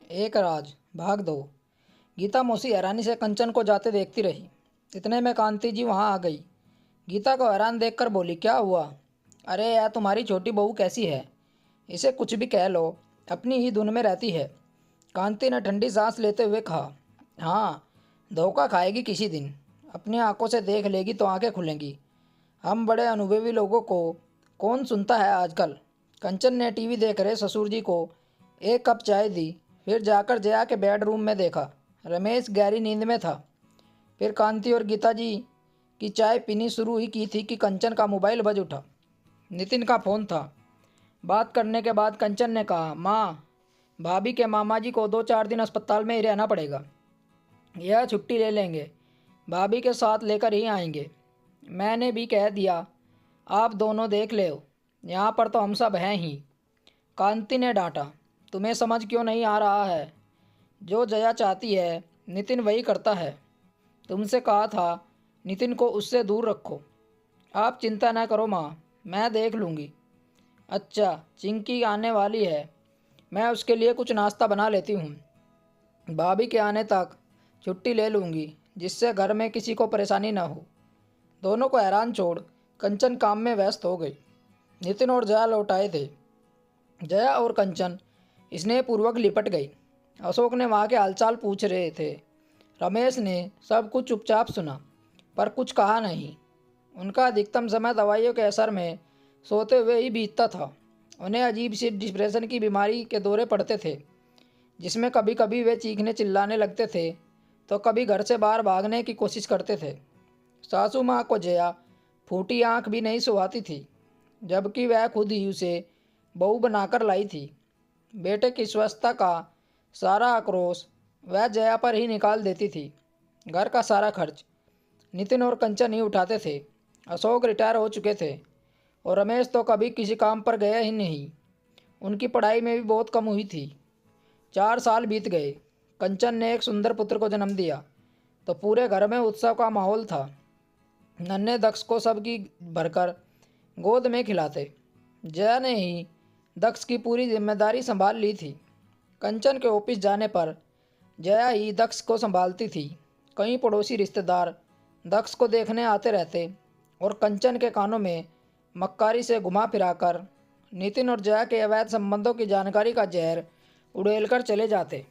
एक राज भाग दो। गीता मौसी हैरानी से कंचन को जाते देखती रही। इतने में कांति जी वहां आ गई। गीता को हैरान देखकर बोली, क्या हुआ? अरे यार, तुम्हारी छोटी बहू कैसी है? इसे कुछ भी कह लो, अपनी ही धुन में रहती है। कांति ने ठंडी सांस लेते हुए कहा, हाँ, धोखा खाएगी किसी दिन। अपनी आंखों से देख लेगी तो आंखें खुलेंगी। हम बड़े अनुभवी लोगों को कौन सुनता है आजकल। कंचन ने टीवी देख रहे ससुर जी को एक कप चाय दी। फिर जाकर जया के बेडरूम में देखा। रमेश गहरी नींद में था। फिर कांति और गीता जी की चाय पीनी शुरू ही की थी कि कंचन का मोबाइल बज उठा। नितिन का फ़ोन था। बात करने के बाद कंचन ने कहा, माँ, भाभी के मामा जी को 2-4 दिन अस्पताल में ही रहना पड़ेगा। यह छुट्टी ले लेंगे, भाभी के साथ लेकर ही आएंगे। मैंने भी कह दिया, आप दोनों देख ले, यहाँ पर तो हम सब हैं ही। कांति ने डांटा, तुम्हें समझ क्यों नहीं आ रहा है? जो जया चाहती है नितिन वही करता है। तुमसे कहा था नितिन को उससे दूर रखो। आप चिंता न करो माँ, मैं देख लूँगी। अच्छा, चिंकी आने वाली है, मैं उसके लिए कुछ नाश्ता बना लेती हूँ। भाभी के आने तक छुट्टी ले लूँगी, जिससे घर में किसी को परेशानी न हो। दोनों को हैरान छोड़ कंचन काम में व्यस्त हो गई। नितिन और जया लौट आए थे। जया और कंचन स्नेहपूर्वक लिपट गई। अशोक ने वहाँ के हालचाल पूछ रहे थे। रमेश ने सब कुछ चुपचाप सुना, पर कुछ कहा नहीं। उनका अधिकतम समय दवाइयों के असर में सोते हुए ही बीतता था। उन्हें अजीब सी डिप्रेशन की बीमारी के दौरे पड़ते थे, जिसमें कभी कभी वे चीखने चिल्लाने लगते थे तो कभी घर से बाहर भागने की कोशिश करते थे। सासू माँ को जया फूटी आंख भी नहीं सुहाती थी, जबकि वह खुद ही उसे बहू बनाकर लाई थी। बेटे की स्वस्थता का सारा आक्रोश वह जया पर ही निकाल देती थी। घर का सारा खर्च नितिन और कंचन ही उठाते थे। अशोक रिटायर हो चुके थे और रमेश तो कभी किसी काम पर गया ही नहीं। उनकी पढ़ाई में भी बहुत कम हुई थी। 4 साल बीत गए। कंचन ने एक सुंदर पुत्र को जन्म दिया तो पूरे घर में उत्सव का माहौल था। नन्हे दक्ष को सबकी भरकर गोद में खिलाते। जया ने ही दक्ष की पूरी जिम्मेदारी संभाल ली थी। कंचन के ऑफिस जाने पर जया ही दक्ष को संभालती थी। कई पड़ोसी रिश्तेदार दक्ष को देखने आते रहते और कंचन के कानों में मक्कारी से घुमा फिराकर नितिन और जया के अवैध संबंधों की जानकारी का जहर उड़ेलकर चले जाते।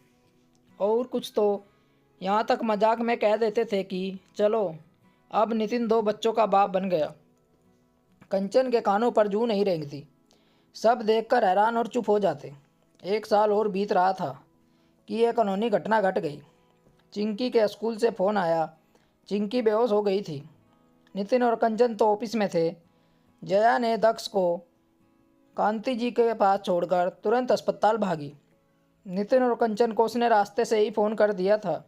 और कुछ तो यहाँ तक मजाक में कह देते थे कि चलो, अब नितिन 2 बच्चों का बाप बन गया। कंचन के कानों पर जूं नहीं रेंगती। सब देखकर हैरान और चुप हो जाते। 1 साल और बीत रहा था कि एक अनहोनी घटना घट गई। चिंकी के स्कूल से फ़ोन आया। चिंकी बेहोश हो गई थी। नितिन और कंचन तो ऑफिस में थे। जया ने दक्ष को कांति जी के पास छोड़कर तुरंत अस्पताल भागी। नितिन और कंचन को उसने रास्ते से ही फ़ोन कर दिया था।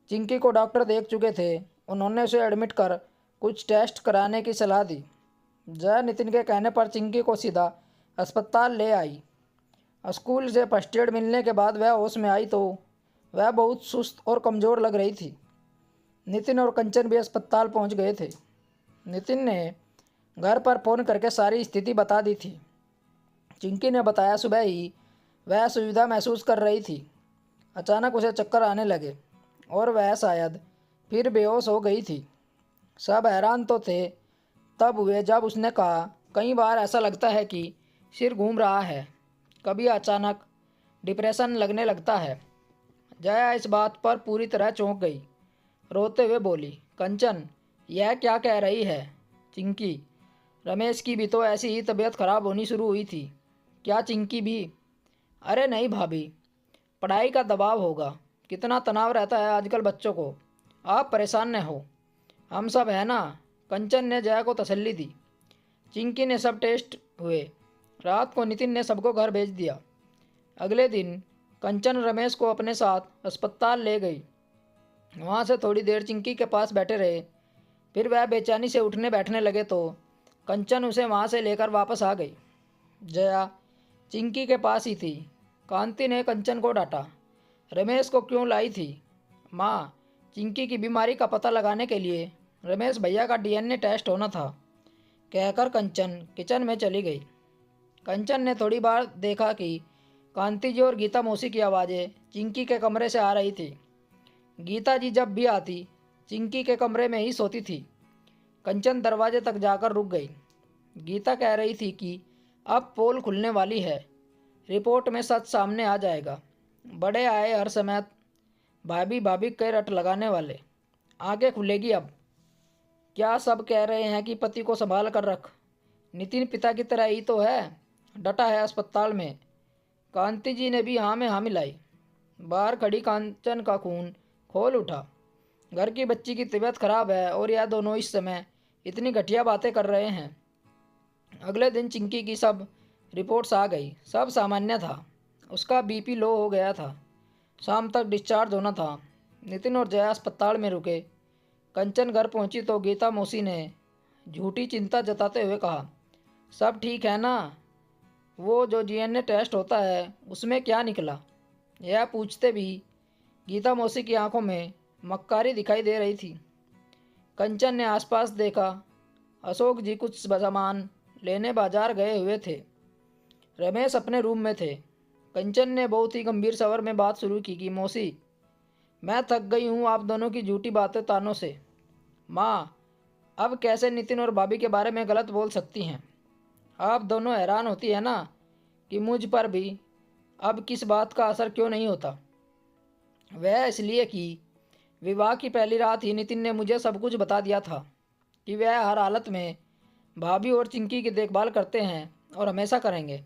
चिंकी को डॉक्टर देख चुके थे। उन्होंने उसे एडमिट कर कुछ टेस्ट कराने की सलाह दी। जया नितिन के कहने पर चिंकी को सीधा अस्पताल ले आई। स्कूल से फर्स्ट एड मिलने के बाद वह होश में आई तो वह बहुत सुस्त और कमज़ोर लग रही थी। नितिन और कंचन भी अस्पताल पहुंच गए थे। नितिन ने घर पर फ़ोन करके सारी स्थिति बता दी थी। चिंकी ने बताया सुबह ही वह असुविधा महसूस कर रही थी। अचानक उसे चक्कर आने लगे और वह शायद फिर बेहोश हो गई थी। सब हैरान तो थे तब हुए जब उसने कहा, कई बार ऐसा लगता है कि सिर घूम रहा है, कभी अचानक डिप्रेशन लगने लगता है। जया इस बात पर पूरी तरह चौंक गई। रोते हुए बोली, कंचन, यह क्या कह रही है? चिंकी, रमेश की भी तो ऐसी ही तबीयत खराब होनी शुरू हुई थी। क्या चिंकी भी? अरे नहीं भाभी, पढ़ाई का दबाव होगा। कितना तनाव रहता है आजकल बच्चों को। आप परेशान न हो, हम सब है ना। कंचन ने जया को तसल्ली दी। चिंकी ने सब टेस्ट हुए। रात को नितिन ने सबको घर भेज दिया। अगले दिन कंचन रमेश को अपने साथ अस्पताल ले गई। वहाँ से थोड़ी देर चिंकी के पास बैठे रहे। फिर वह बेचैनी से उठने बैठने लगे तो कंचन उसे वहाँ से लेकर वापस आ गई। जया चिंकी के पास ही थी। कांति ने कंचन को डांटा, रमेश को क्यों लाई थी? माँ, चिंकी की बीमारी का पता लगाने के लिए रमेश भैया का डीएनए टेस्ट होना था, कहकर कंचन किचन में चली गई। कंचन ने थोड़ी बार देखा कि कांति जी और गीता मौसी की आवाज़ें चिंकी के कमरे से आ रही थी। गीता जी जब भी आती चिंकी के कमरे में ही सोती थी। कंचन दरवाजे तक जाकर रुक गई। गीता कह रही थी कि अब पोल खुलने वाली है, रिपोर्ट में सच सामने आ जाएगा। बड़े आए हर समय भाभी भाभी के रट लगाने वाले, आगे खुलेगी अब। क्या सब कह रहे हैं कि पति को संभाल कर रख। नितिन पिता की तरह ही तो है, डटा है अस्पताल में। कांति जी ने भी हाँ में हाँ मिलाई। बाहर खड़ी कांचन का खून खोल उठा। घर की बच्ची की तबीयत खराब है और यह दोनों इस समय इतनी घटिया बातें कर रहे हैं। अगले दिन चिंकी की सब रिपोर्ट्स आ गई। सब सामान्य था। उसका बीपी लो हो गया था। शाम तक डिस्चार्ज होना था। नितिन और जया अस्पताल में रुके। कंचन घर पहुंची तो गीता मौसी ने झूठी चिंता जताते हुए कहा, सब ठीक है ना? वो जो डीएनए टेस्ट होता है उसमें क्या निकला? यह पूछते भी गीता मौसी की आंखों में मक्कारी दिखाई दे रही थी। कंचन ने आसपास देखा। अशोक जी कुछ सामान लेने बाजार गए हुए थे। रमेश अपने रूम में थे। कंचन ने बहुत ही गंभीर स्वर में बात शुरू की कि मौसी, मैं थक गई हूँ आप दोनों की झूठी बातें तानों से। माँ, अब कैसे नितिन और भाभी के बारे में गलत बोल सकती हैं? आप दोनों हैरान होती है ना कि मुझ पर भी अब किस बात का असर क्यों नहीं होता? वह इसलिए कि विवाह की पहली रात ही नितिन ने मुझे सब कुछ बता दिया था कि वह हर हालत में भाभी और चिंकी की देखभाल करते हैं और हमेशा करेंगे।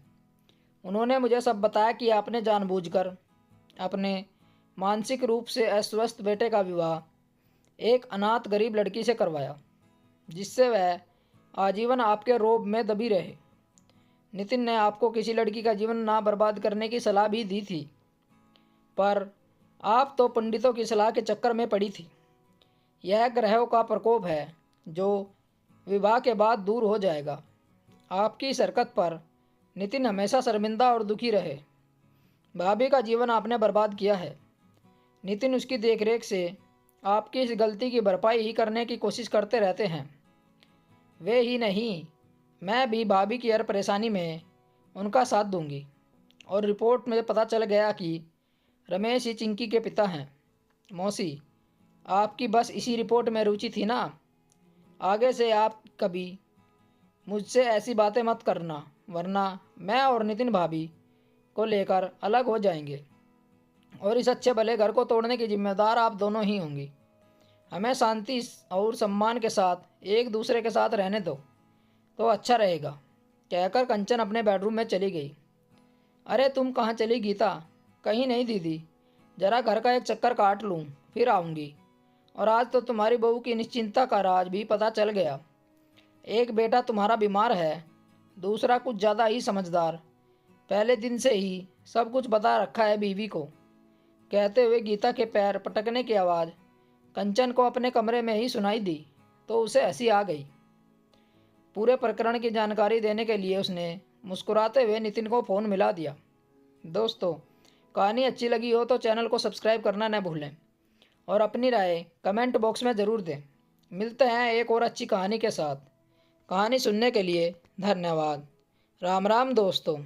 उन्होंने मुझे सब बताया कि आपने जानबूझकर अपने मानसिक रूप से अस्वस्थ बेटे का विवाह एक अनाथ गरीब लड़की से करवाया, जिससे वह आजीवन आपके रोब में दबी रहे। नितिन ने आपको किसी लड़की का जीवन ना बर्बाद करने की सलाह भी दी थी, पर आप तो पंडितों की सलाह के चक्कर में पड़ी थी। यह ग्रहों का प्रकोप है जो विवाह के बाद दूर हो जाएगा। आपकी इस हरकत पर नितिन हमेशा शर्मिंदा और दुखी रहे। भाभी का जीवन आपने बर्बाद किया है। नितिन उसकी देखरेख से आपकी इस गलती की भरपाई ही करने की कोशिश करते रहते हैं। वे ही नहीं, मैं भी भाभी की हर परेशानी में उनका साथ दूंगी। और रिपोर्ट में पता चल गया कि रमेश ही चिंकी के पिता हैं। मौसी, आपकी बस इसी रिपोर्ट में रुचि थी ना? आगे से आप कभी मुझसे ऐसी बातें मत करना, वरना मैं और नितिन भाभी को लेकर अलग हो जाएंगे और इस अच्छे भले घर को तोड़ने की जिम्मेदार आप दोनों ही होंगी। हमें शांति और सम्मान के साथ एक दूसरे के साथ रहने दो तो अच्छा रहेगा, कहकर कंचन अपने बेडरूम में चली गई। अरे तुम कहाँ चली गीता? कहीं नहीं दीदी, जरा घर का एक चक्कर काट लूँ फिर आऊँगी। और आज तो तुम्हारी बहू की निश्चिंता का राज भी पता चल गया। एक बेटा तुम्हारा बीमार है, दूसरा कुछ ज़्यादा ही समझदार। पहले दिन से ही सब कुछ बता रखा है बीवी को। कहते हुए गीता के पैर पटकने की आवाज़ कंचन को अपने कमरे में ही सुनाई दी तो उसे हंसी आ गई। पूरे प्रकरण की जानकारी देने के लिए उसने मुस्कुराते हुए नितिन को फ़ोन मिला दिया। दोस्तों, कहानी अच्छी लगी हो तो चैनल को सब्सक्राइब करना न भूलें और अपनी राय कमेंट बॉक्स में ज़रूर दें। मिलते हैं एक और अच्छी कहानी के साथ। कहानी सुनने के लिए धन्यवाद। राम राम दोस्तों।